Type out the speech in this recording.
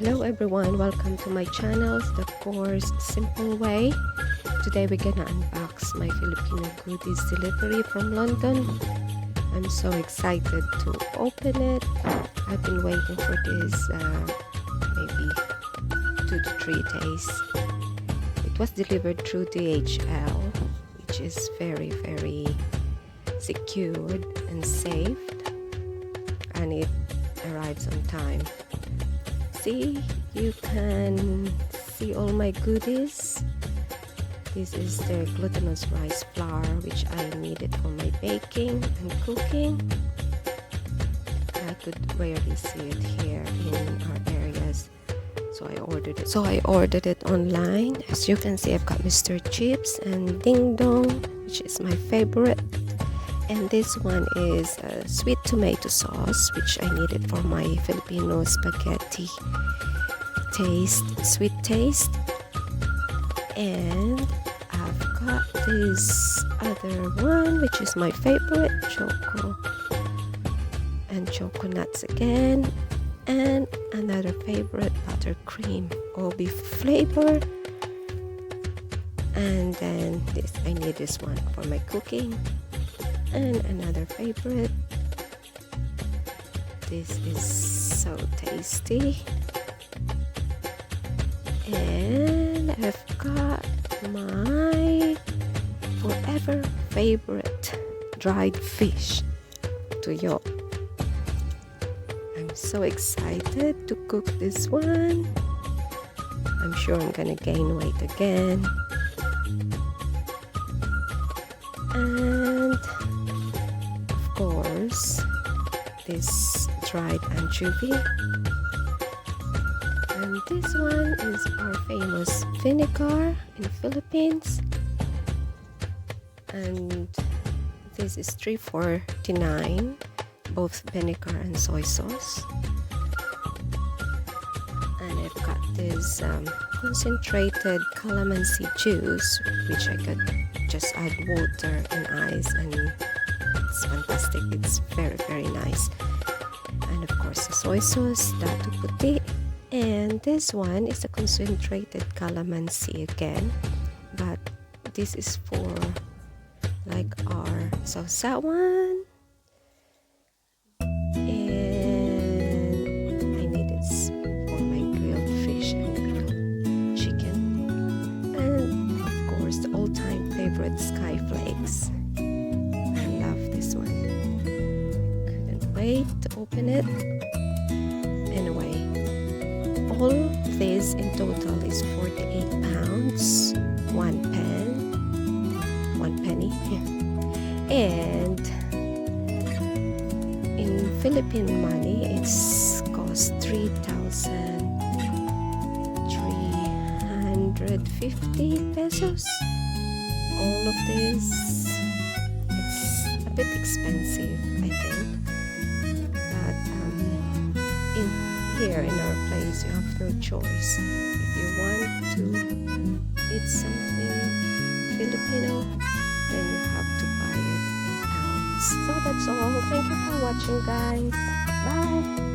Hello everyone, welcome to my channel, The Course Simple Way. Today we're gonna unbox my Filipino Goodies delivery from London. I'm so excited to open it. I've been waiting for this maybe 2 to 3 days. It was delivered through DHL, which is very secured and safe, and it arrives on time. See, you can see all my goodies. This is the glutinous rice flour, which I needed for my baking and cooking. I could rarely see it here in our areas, so I ordered it online. As you can see, I've got Mr. Chips and Ding Dong, which is my favorite. And this one is a sweet tomato sauce, which I needed for my Filipino spaghetti sweet taste. And I've got this other one, which is my favorite, choco and choco nuts again, and another favorite, buttercream, all beef flavor. And then I need this one for my cooking. And another favorite, this is so tasty. And I've got my forever favorite dried fish tuyo. I'm so excited to cook this one. I'm sure I'm gonna gain weight again. And of course, this dried anchovy. And this one is our famous vinegar in the Philippines. And this is $3.49, both vinegar and soy sauce. And I've got this concentrated calamansi juice, which I could just add water and ice, and it's fantastic. It's very nice. And of course the soy sauce, datu puti. And this one is a concentrated calamansi again, but this is for like our sausawan. And I need it for my grilled fish and grilled chicken. And of course the all-time favorite, sky flakes. I love this one. Couldn't wait to open it. Anyway, all this in total is 48 pounds, one penny. And in Philippine money, it's cost 3,350 pesos. All of this, it's a bit expensive, I think. But here in our place, you have no choice. If you want to eat something Filipino, then you have to buy it in pounds. So that's all. Thank you for watching, guys. Bye.